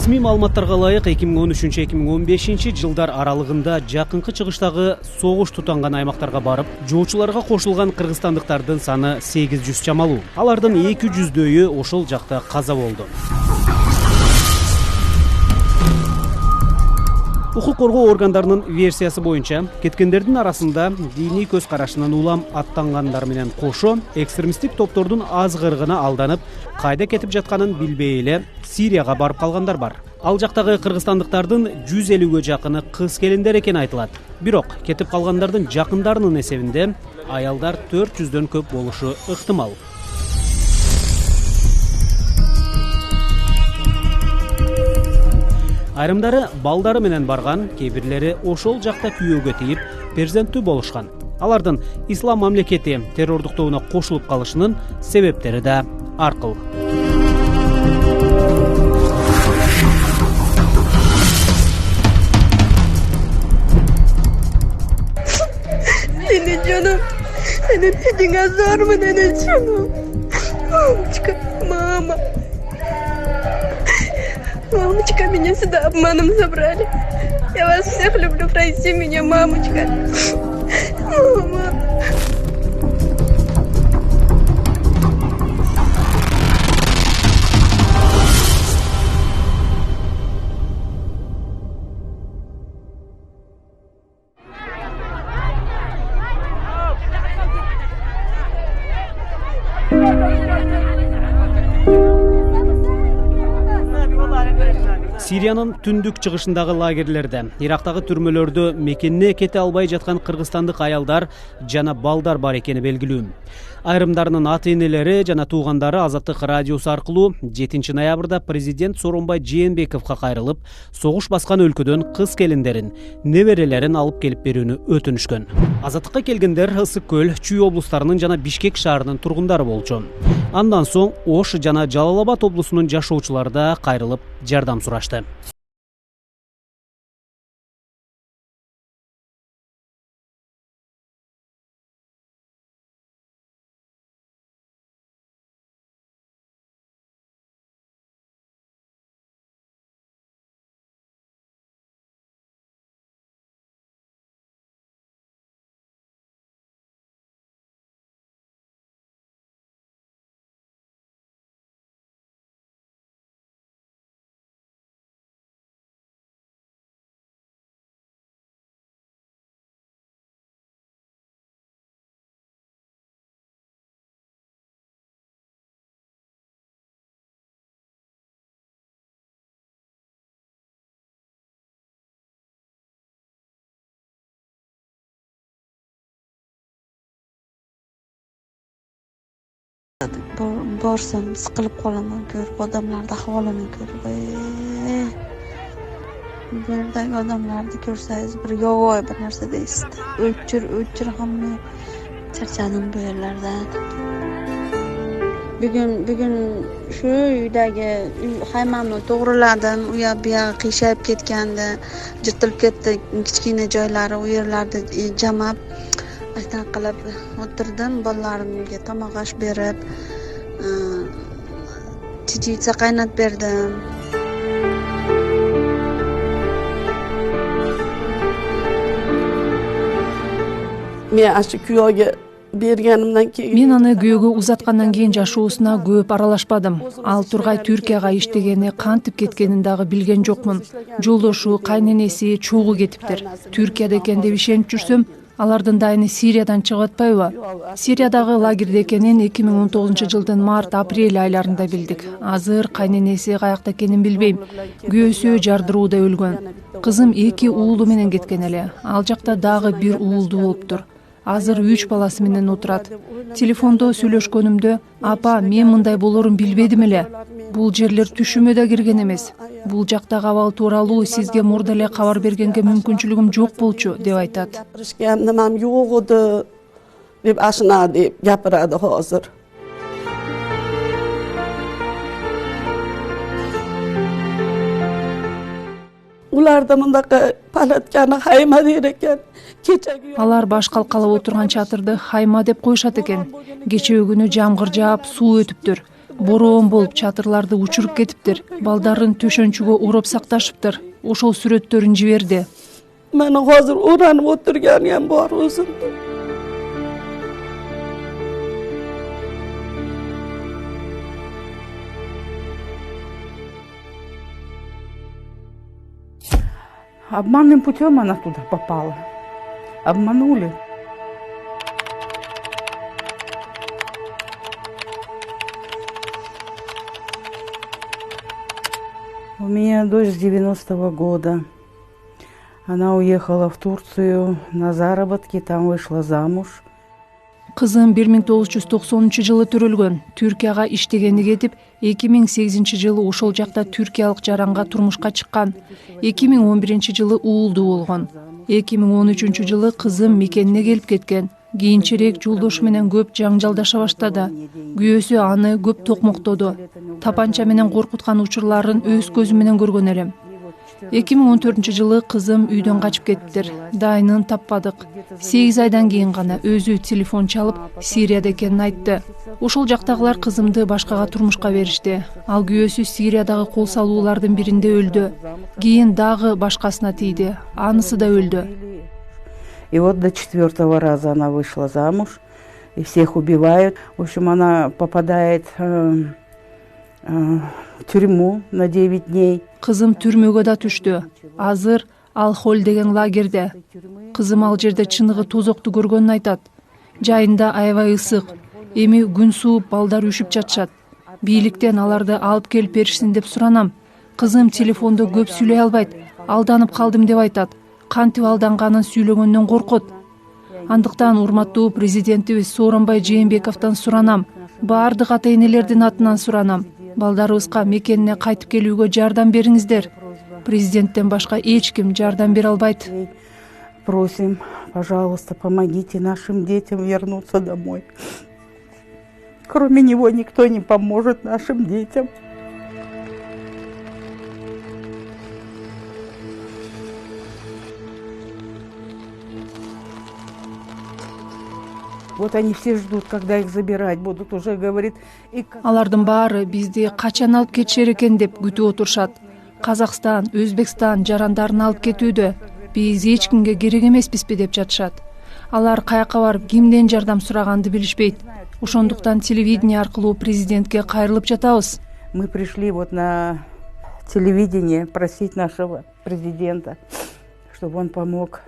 Расмий маалыматтарга ылайык 2013-2015 жылдар аралыгында жакынкы чыгыштагы согуш тутанган аймактарга барып, жоочуларга кошулган кыргызстандыктардын саны 800 чамалуу. Алардын 200дөйү ошол жакта каза болду. Укук коргоо органдарынын версиясы боюнча, кеткендердин арасында диний көз карашынан улам аттангандар менен кошо экстремисттик топтордун азгырыгына алданып, кайда кетип жатканын билбей эле Сирияга барып калгандар бар. Ал жактагы кыргызстандыктардын 150гө жакыны кыз келиндер экени айтылат. Бирок кетип калгандардын жакындарынын эсебинде аялдар 400дөн көп болушу ыктымал. Айрымдары балдары менен барган, кээ-бирлери ошол жакта күйөөгө тийип, перзенттүү болушкан. Алардын ислам мамлекети террордуктоуна кошулуп калышынын себептери да ар кыл. Seni canım, senin dediğin azar mı nene canım? Мамочка, мама. Мамочка, меня сюда обманом забрали. Я вас всех люблю, прости меня, мамочка. Мама. Сириянын түндүк чыгышындагы лагерлерде, Ирактагы түрмөлөрдө мекенине кете албай жаткан кыргызстандык аялдар жана балдар бар экени белгилүү. Айрымдарынын ата-энелери жана туугандары Азаттык радиосу аркылуу 7 ноябрда президент Сооронбай Жээнбековго кайрылып, согуш баскан өлкөдөн кыз келиндерин, неберелерин алып келип берүүнү өтүнүшкөн. Азаттыкка келгендер Ысык көл, Чүй облустарынын жана Бишкек шаарынын тургундары болчу. Андан соң Ош жана Жалал Абад облусунун жашоочулары да кайрылып жардам сурашты. Borsam siqilib qolaman ko'rib, odamlarning ahvolini ko'rib. Bu yerdagi odamlarni ko'rsangiz bir yovvoyi bir narsa deysiz. O'chir hamma charchadim bu yerlardan. Bugun shu uydagi haymamni to'g'riladim. U yoq bu yoq qiyshayib ketgandi, jirtilib ketdi, kichkina joylari u yerlarda jamab ashtan qilib o'tirdim. Bolalarimga tomoq osh berib, chichitsa qaynatib berdim. Men aşı kuyovga berganimdan keyin мен аны күйөөгө узаткандан кийин жашоосуна көп аралашпадым. Ал Тургай Түркияга иштегени, кантип кеткенин дагы билген жокмун. Жолдошу, кайненеси чогуу кетиптир. Түркияда экен деп ишенип жүрсөм, алардын дайыны Сириядан чыгып атпайбы? Сириядагы лагерде экенин 2019-жылдын март-апрель айларында билдик. Азыр кайненеси каякта экенин билбейм. Күйөөсү жардырууда өлгөн. Кызым 2 уулу менен кеткен эле. Ал жакта дагы 1 уулду болуптур. Азыр 3 баласы менен отурат. Телефондо сүйлөшкөнүмдө, апа, мен мындай болорун билбедим эле. Бул жерлер түшүмө да кирген эмес. Бул жактагы абал тууралуу сизге мурда эле кабар бергенге мүмкүнчүлүгүм жок болчу деп айтат. Nimam yo'q edi deb ashuna deb gapiradi hozir. Ularda mındaqa palatkani hayma der ekan. Алар баш калкалап отурган чатырды хайма деп коюшат экен. Кечээ күнү жамгыр жаап, суу өтүптүр. Бороон болуп чатырларды учуруп кетиптир. Балдарын төшөнчүгө уруп сакташыптыр. Ошол сүрөттөрүн жиберди. Meni hozir o'ranib o'tirgani ham bor o'zimda. Обманным путем она туда попала. Обманули. У меня дочь с 90-го года. Она уехала в Турцию на заработки, там вышла замуж. Кызым 1990-жылы төрөлгөн. Түркияга иштегени кетип, 2008-жылы ошол жакта түркиялык жаранга турмушка чыккан. 2011-жылы уулду болгон. 2013-жылы кызым мекенине келип кеткен. Кийинчерээк жолдошу менен көп жаңжалдаша баштады. Күйөөсү аны көп токмоктоду. Тапанча менен коркуткан учурларын өз көзүм менен көргөн элем. 2014-жылы кызым үйдөн качып кетиптир. Дайынын таппадык. 8 айдан кийин гана өзү телефон чалып, Сирияда экенин айтты. Ошол жактагылар кызымды башкага турмушка беришти. Ал күйөөсү Сириядагы кол салуулардын биринде өлдү. Кийин дагы башкасына тийди. Анысы да өлдү. И вот до 4-го раза она вышла замуж, и всех убивают. В общем, она попадает в тюрьму на 9 дней. Кызым түрмөгө да түштү. Азыр Ал-Холь деген лагерде. Кызым ал жерде чыныгы тозокту көргөнүн айтат. Жайында аябай ысык. Эми күн сууп, балдар үшүп жатышат. Бийликтен аларды алып келип беришсин деп суранам. Кызым телефондо көп сүйлөй албайт. Алданып калдым деп айтат. Кантип алданганын сүйлөгөндөн коркот. Андыктан урматтуу президентибиз Сооронбай Жээнбековдон суранам. Баардык ата-энелердин атынан суранам. Балдарыбызга мекенине кайтып келүүгө жардам бериңиздер. Президенттен башка эч ким жардам бере албайт. Просим, пожалуйста, помогите нашим детям вернуться домой. Кроме него никто не поможет нашим детям. Вот они все ждут, когда их забирать будут, уже говорит. Алардын баары бизди качан алып кетишер экен деп күтүп отурушат. Казакстан, Өзбекстан жарандарын алып кетүүдө. Биз эч кимге керек эмеспизби деп жатышат. Алар каяка барып кимден жардам сураганды билишпейт. Ошондуктан телевидение аркылуу президентке кайрылып жатабыз. Мы пришли вот на телевидение просить нашего президента, чтобы он помог.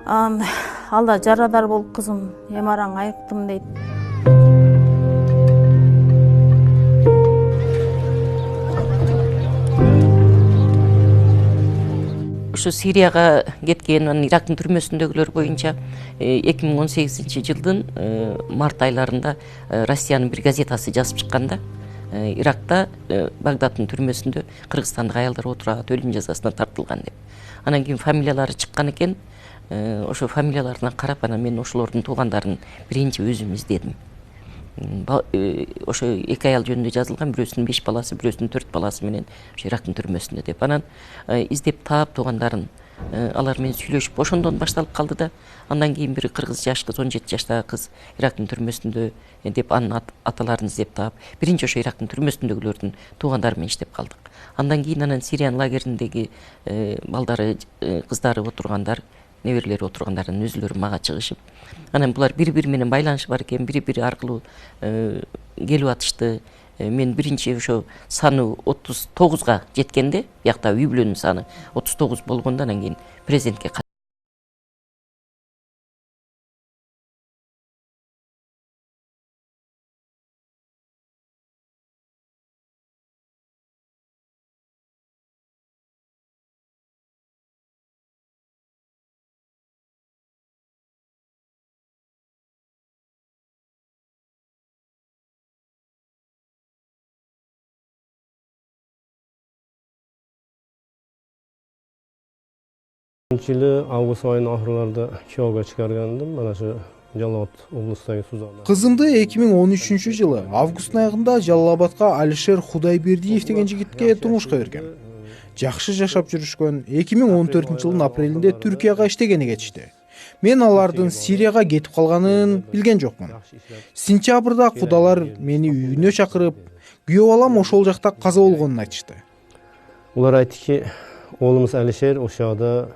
Алда жарадар болуп кызым эмараң айыктым дейт. Ошо Сирияга кеткен, Ирактын түрмөсүндөгүлөр боюнча 2018-жылдын март айларында Россиянын бир газетасы жазып чыкканда, Иракта Багдадтын түрмөсүндө кыргызстандык аялдар отурат, өлүм жазасына тартылган деп. Анан кийин фамилиялары чыккан экен. Ошо фамилияларына карап, анан мен ошолордун туугандарын биринчи өзүм издедим. Ошо эки аял жөнүндө жазылган, бирөөсүнүн 5 баласы, бирөөсүнүн 4 баласы менен ошо Ирактын түрмөсүндө деп. Анан издеп таап туугандарын, алар менен сүйлөшүп ошондон башталып калды да. Андан кийин бир кыргыз жаш кыз, 17 жаштагы кыз Ирактын түрмөсүндө деп анын аталарын издеп таап, биринчи ошо Ирактын түрмөсүндөгүлөрдүн туугандары менен иштеп калдык. Андан кийин анан Сириянын лагериндеги балдары, кыздары отургандар, неберелери отургандардан өзүлөрү мага чыгышып, анан булар бири-бири менен байланышы бар экен, бири-бири аркылуу келип атышты. Мен биринчи ошо саны 39га жеткенде, биякта үй бүлөнүн саны 39 болгондо, анан кийин президентке Жылы август айынын ахырларында күйөөгө чыгаргандым, mana shu Жалал абад облустундагы Сузанда. Кызымды 2013 жылы августтун айында Жалал абадка Алишер Худайбердиев деген жигитке турмушка бергем. Жакшы жашап жүрүшкөн. 2014 жылдын апрелинде Түркияга иштегени кетишти. Мен алардын Сирияга кетип калганын билген жокмун. Сентябрда кудалар мени үйүнө чакырып, күйөө балам ошол жакта каза болгонун айтышты. Улар айтты, оğlumuz Алишер ошода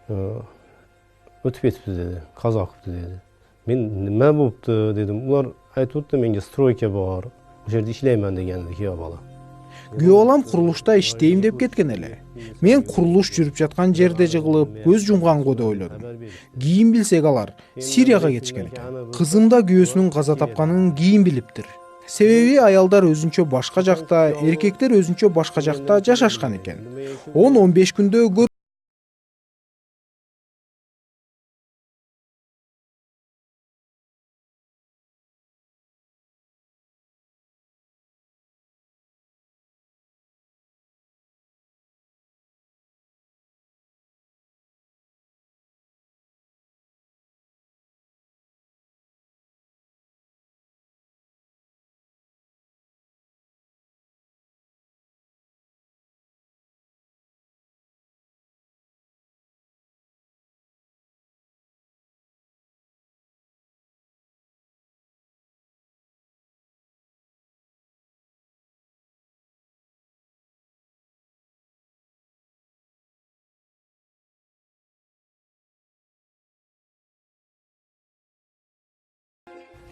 өтүп кетипти деди, каза кылыпты деди. Мен неме болупту дедим. Улар айтып атты, менге стройка бар, ошол жерде иштеймин дегенди күйөө бала. Күйөө балам курулушта иштейм деп кеткен эле. Мен курулуш жүрүп жаткан жерде жыгылып, көз жумганго деп ойлодум. Кийин билсек алар Сирияга кетишкен экен. Кызым да күйөөсүнүн каза тапканын кийин билиптир. Себеби аялдар өзүнчө башка жакта, эркектер өзүнчө башка жакта жашашкан экен. 10-15 күндө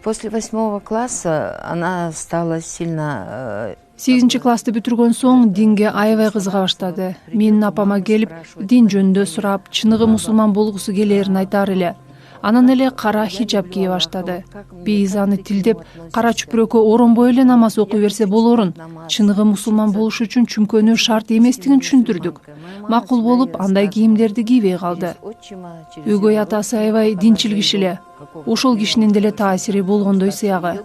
После 8 класса она стала сильно... 8 классты бүтүргөн соң динге аябай кызыга баштады. Менин апама келип, дин жөнүндө сурап, чыныгы мусулман болгусу келерин айтар эле. Анан эле кара хиджаб кие баштады. Биз аны тилдеп, кара чүпүрөккө оронбой эле намаз окуй берсе болорун, чыныгы мусулман болуш үчүн чүмкөнү шарт эместигин түшүндүрдүк. Макул болуп, андай кийимдерди кийбей калды. Өгөй атасы аябай динчил киши эле. Ошол кишинин деле таасири болгондой сыягы.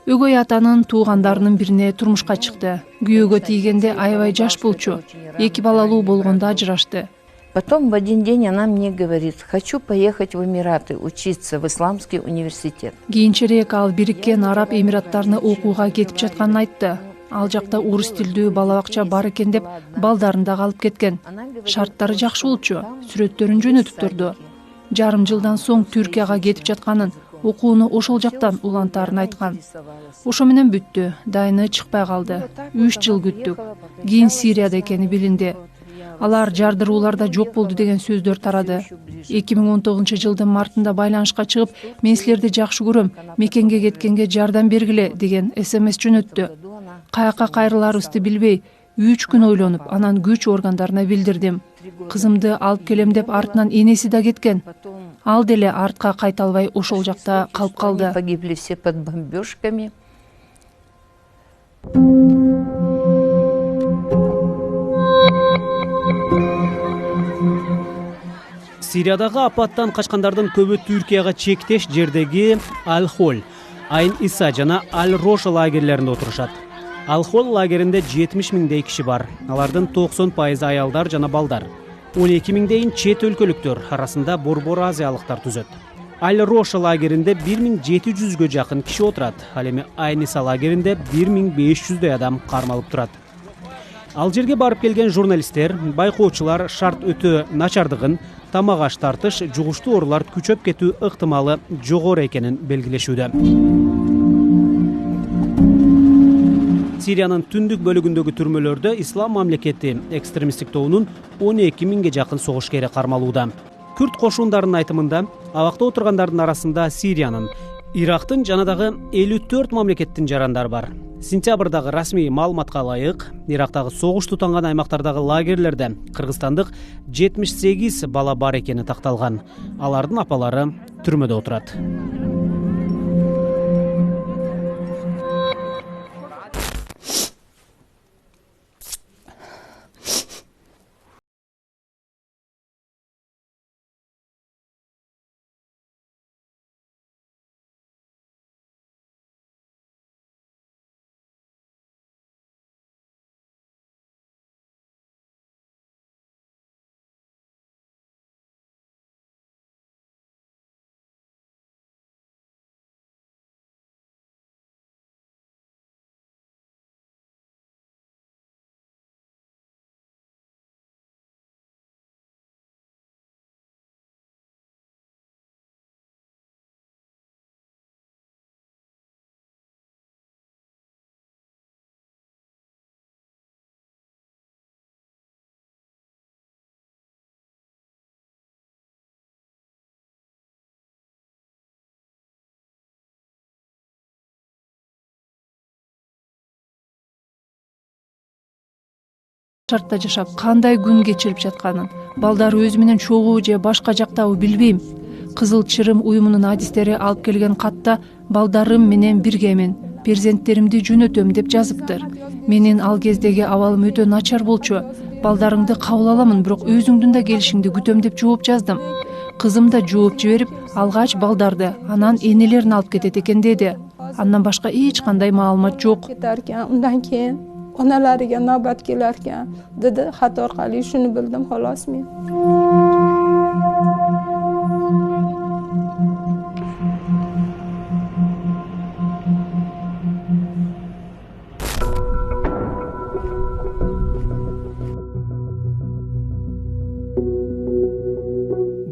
Өгөй атанын туугандарынын бирине турмушка чыкты. Күйөөгө тийгенде аябай жаш болчу. 2 балалуу болгондо ажырашты. Потом в один день она мне говорит: хочу поехать в Эмираты учиться в исламский университет. Кийинчерээк ал Бириккен Араб Эмираттарына окууга кетип жатканын айтты. Ал жакта орус тилдүү бала бакча бар экен деп балдарын да калып кеткен. Шарттары жакшы болчу, сүрөттөрүн жөнөтүп турду. Жарым жылдан соң Түркияга кетип жатканын, окууну ошол жактан улантарын айткан. Ошо менен бүттү, дайыны чыкпай калды. 3 жыл күттүк. Кийин Сирияда экени билинди. Алар жардырууларда жок болду деген сөздөр тарады. 2019 жылдын мартында байланышка чыгып, мен силерди жакшы көрөм, мекенге кеткенге жардам бергиле деген СМС жөнөттү. Каяка кайрыларыбызды билбей, 3 күн ойлонуп, анан күч органдарына билдирдим. Кызымды алып келем деп артынан энеси да кеткен. Ал деле артка кайта албай ошол жакта калып калды. Погибли все под бомбёжками. Сириядагы апаттан качкандардын көбү Түркияга чектеш жердеги Аль-Холь Айн Иса жана Аль Роша лагерлеринде отурушат. Ал-Хол лагеринде 70 миңдей киши бар. Алардын 90% аялдар жана балдар. 12 миңдейин чет өлкөлүктөр, арасында борбор азиялыктар түзөт. Аль Роша лагеринде 1700гө жакын киши отурат. Ал эми Айн Иса лагеринде 1500дөй адам кармалып турат. Ал жерге барып келген журналисттер, байкоочулар шарт өтө начардыгын, тамак аш тартыш, жугуштуу оорулар күчөп кетүү ыктымалы жогору экенин белгилешүүдө. Сириянын түндүк бөлүгүндөгү түрмөлөрдө Ислам мамлекети экстремисттик тобунун 12 миңге жакын согушкери кармалууда. Күрд кошундарынын айтымында, абакта отургандардын арасында Сириянын, Ирактын жана дагы 54 мамлекеттин жарандары бар. Сентябрдагы расмий маалыматка ылайык, Ирактагы согуш тутанган аймактардагы лагерлерде кыргызстандык 78 бала бар экени такталган. Алардын апалары түрмөдө отурат. Шартта жашап кандай күн кечирип жатканын, балдары өзү менен чогуу же башка жактабы билбейм. Кызыл Чырым уюмунун адистери алып келген катта балдарым менен биргемин, перзенттеримди жөнөтөм деп жазыптыр. Менин ал кездеги абалым өтө начар болчу. Балдарыңды кабыл аламын, бирок өзүңдүн да келишиңди күтөм деп жооп жаздым. Кызым да жооп жиберип, алгач балдарды, анан энелерин алып кетет экен деди. Андан башка эч кандай маалымат жок. Undan keyin onalariga navbat kelar ekan dedi. Xat orqali shuni bildim xolos men.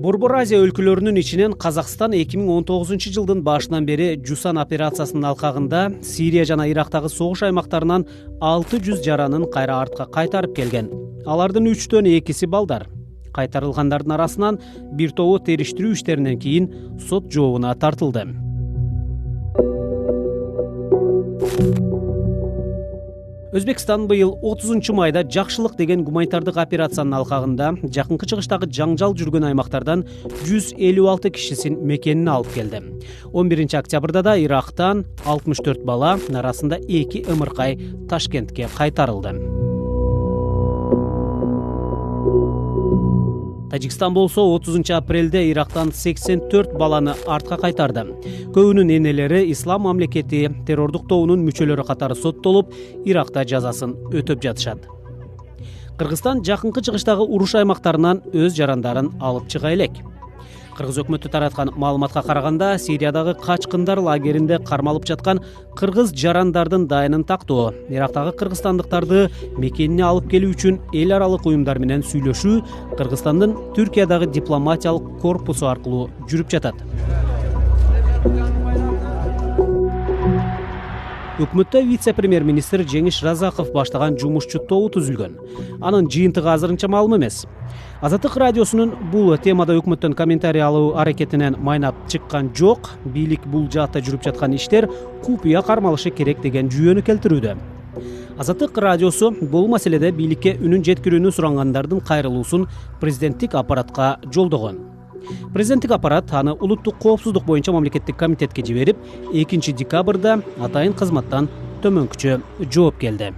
Борбор Азия өлкөлөрүнүн ичинен Казакстан 2019 жылдын башынан бери Жусан операциясынын алкагында Сирия жана Ирактагы согуш аймактарынан 600 жаранын кайра артка кайтарып келген. Алардын 3төн 2си балдар. Кайтарылгандардын арасынан бир тобу териштирүү иштеринен кийин сот жообуна тартылды. Өзбекстан быйыл 30 майда жакшылык деген гуманитардык операциянын алкагында жакынкы чыгыштагы жаңжал жүргөн аймактардан 156 кишисин мекенине алып келди. 11 октябрда да Ирактан 64 бала, арасында 2 ымыркай Ташкентке кайтарылды. Тажикстан болсо 30 апрелде Ирактан 84 баланы артка кайтарды. Көбүнүн энелери Ислам мамлекети террордук тобунун мүчөлөрү катары соттолуп, Иракта жазасын өтөп жатышат. Кыргызстан жакынкы чыгыштагы уруш аймактарынан өз жарандарын алып чыга элек. Кыргыз өкмөтү тараткан маалыматка караганда, Сириядагы качкындар лагеринде кармалып жаткан кыргыз жарандардын дайынын тактоо, Ирактагы кыргызстандыктарды мекенине алып келүү үчүн эл аралык уюмдар менен сүйлөшүү Кыргызстандын Түркиядагы дипломатиялык корпусу аркылуу жүрүп жатат. Өкмөттө вице-премьер-министр Жеңиш Разаков баштаган жумушчу тобу түзүлгөн. Анын жыйынтыгы азырынча маалым эмес. Азаттык радиосунун бул темада өкмөттөн комментарий алуу аракетинен майнап чыккан жок. Бийлик бул жаатта жүрүп жаткан иштер купуя кармалышы керек деген жүйөнү келтирүүдө. Азаттык радиосу бул маселеде бийликке үнүн жеткирүүнү сурангандардын кайрылуусун президенттик аппаратка жолдогон. Президенттик аппарат аны улуттук коопсуздук боюнча мамлекеттик комитетке жиберип, 2 декабрда атайын кызматтан төмөнкүчө жооп келди.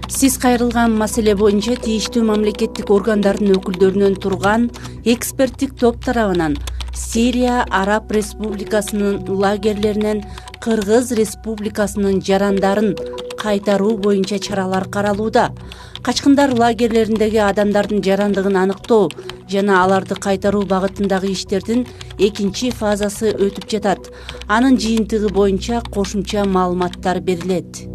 Сиз кайрылган маселе боюнча тийиштүү мамлекеттик органдардын өкүлдөрүнөн турган эксперттик топ тарабынан Сирия Араб Республикасынын лагерлеринен Кыргыз Республикасынын жарандарын кайтаруу боюнча чаралар каралууда. Качкындар лагерлериндеги адамдардын жарандыгын аныктоо жана аларды кайтаруу багытындагы иштердин экинчи фазасы өтүп жатат. Анын жыйынтыгы боюнча кошумча маалыматтар берилет.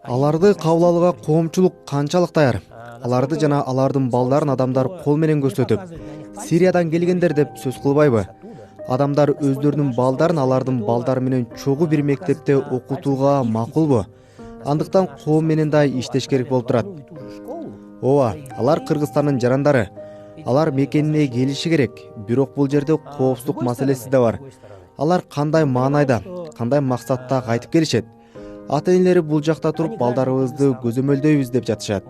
Аларды кабыл алууга коомчулук канчалык даяр? Аларды жана алардын балдарын адамдар кол менен көрсөтүп, Сириядан келгендер деп сөз кылбайбы? Адамдар өздөрүнүн балдарын алардын балдары менен чогуу бир мектепте окутууга макулбу? Андыктан коом менен да иштеш керек болуп турат. Ооба, алар Кыргызстандын жарандары. Алар мекенине келиши керек. Бирок бул жерде коопсуздук маселеси да бар. Алар кандай маанайда, кандай максатта кайтып келишет? Ата-энелери бул жакта туруп балдарыбызды көзөмөлдөйбүз деп жатышат.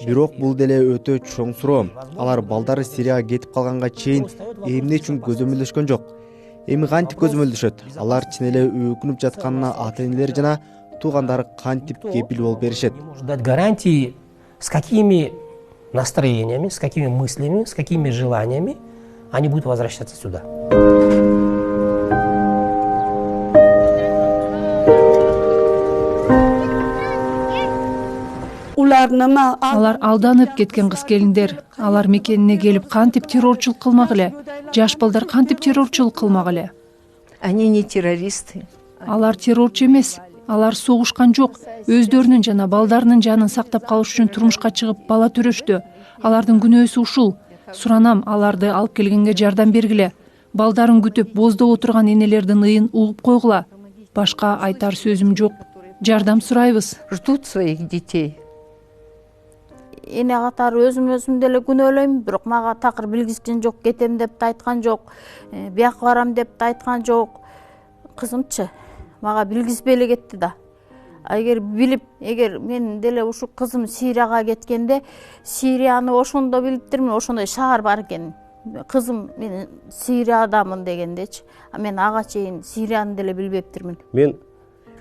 Бирок бул деле өтө чоң суроо. Алар балдары Сирияга кетип калганга чейин эмне үчүн көзөмөлдөшкөн жок? Эми кантип көзөмөлдөшөт? Алар чын эле өкүнүп жатканына ата-энелери жана туугандары кантип кепил болуп беришет? Дать гарантии, с какими настроениями, с какими мыслями, с какими желаниями они будут возвращаться сюда. Алар алданып кеткен кыз келиндер. Алар мекенине келип кантип террорчулук кылмак эле? Жаш балдар кантип террорчулук кылмак эле? Они не террористы. Алар террорчу эмес. Алар согушкан жок. Өздөрүнүн жана балдарынын жанын сактап калыш үчүн турмушка чыгып бала төрөштү. Алардын күнөөсү ушул. Суранам, аларды алып келгенге жардам бергиле. Балдарын күтүп боздоп отурган энелердин ыйын угуп койгула. Башка айтар сөзүм жок. Жардам сурайбыз. Ждут своих детей. Эне катары өзүм деле күнөөлөйм, бирок мага такыр билгизген жок, кетем деп да айткан жок, бияка барам деп да айткан жок. Кызымчы мага билгизбей эле кетти да. Эгер билип, эгер мен деле ушу кызым Сирияга кеткенде, Сирияны ошондо билиптирмин, ошондой шаар бар экен. Кызым мен Сириядамын дегендечи. А мен ага чейин Сирияны деле билбептирмин.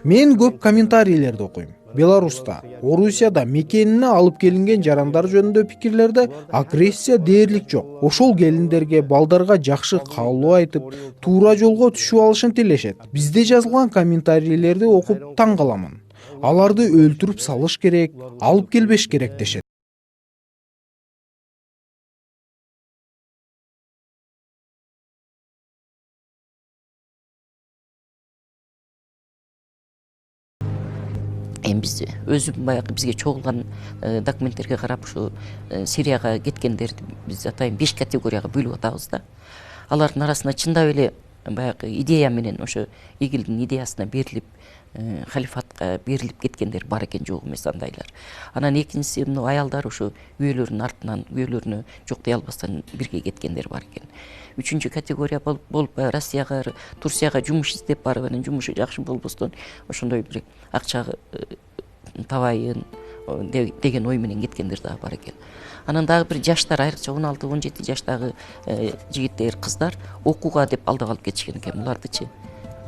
Мен көп комментарийлерди окуйм. Беларуста, Орусияда мекенине алып келинген жарандар жөнүндө пикирлерде агрессия дээрлик жок. Ошол келиндерге, балдарга жакшы каалоо айтып, туура жолго түшүп алышын тилешет. Бизде жазылган комментарийлерди окуп таң каламын. Аларды өлтүрүп салыш керек, алып келбеш керек дешет. Биз өзүм баягы бизге чогулган документтерге карап ушу Сирияга кеткендерди биз атайын 5 категорияга бөлүп атабыз да. Алардын арасында чындап эле баягы идея менен ошо игилдин идеясына берилип, халифатка берилип кеткендер бар экен, жок эмес андайлар. Анан экинчиси мына аялдар ошо үйөлөрүнүн артынан, үйөлөрүнө жок дей албастан бирге кеткендер бар экен. Үчүнчү категория болуп Россияга, Турцияга жумуш издеп барып, анан жумушу жакшы болбостон ошондой бир акча табайын деген ой менен кеткендер дагы бар экен. Анан дагы бир жаштар, айрыкча 16-17 жаштагы жигиттер, кыздар окууга деп алдап алып кетишкен экен. Булардычы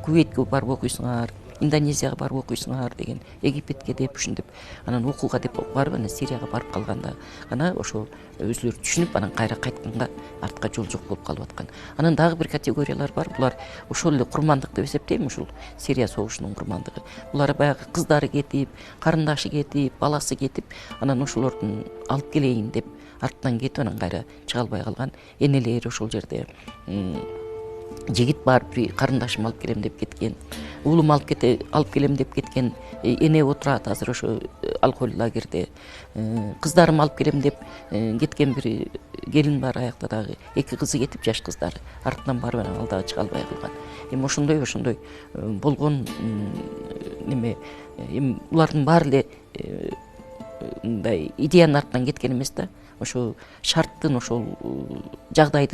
Кувейтке барып окуйсуңар, Индонезияга барып окуйсуңар деген, Египетке деп ушинтип анан окууга деп барып анан Сирияга барып калганда гана ошо өзүлөрү түшүнүп анан кайра кайтканга артка жол жок болуп калып аткан. Анан дагы бир категориялар бар. Булар ошол эле курмандык деп эсептейм, ушул Сирия согушунун курмандыгы. Булар баягы кыздары кетип, карындашы кетип, баласы кетип, анан ошолордун алып келейин деп арттан кетип анан кайра чыга албай калган энелери ошол жерде. Жигит бар, бир карындашым алып келем деп кеткен, уулум алып келем деп кеткен эне отурат азыр ошо алкоголь лагерде. Кыздарым алып келем деп кеткен бир келин бар, аякта дагы 2 кызы кетип, жаш кыздары. Артынан барып анан ал дагы чыга албай калган. Эми ошондой болгон неме, эми булардын баары эле мындай идеянын артынан кеткен эмес да. Ошо шарттын, ошол жагдайдын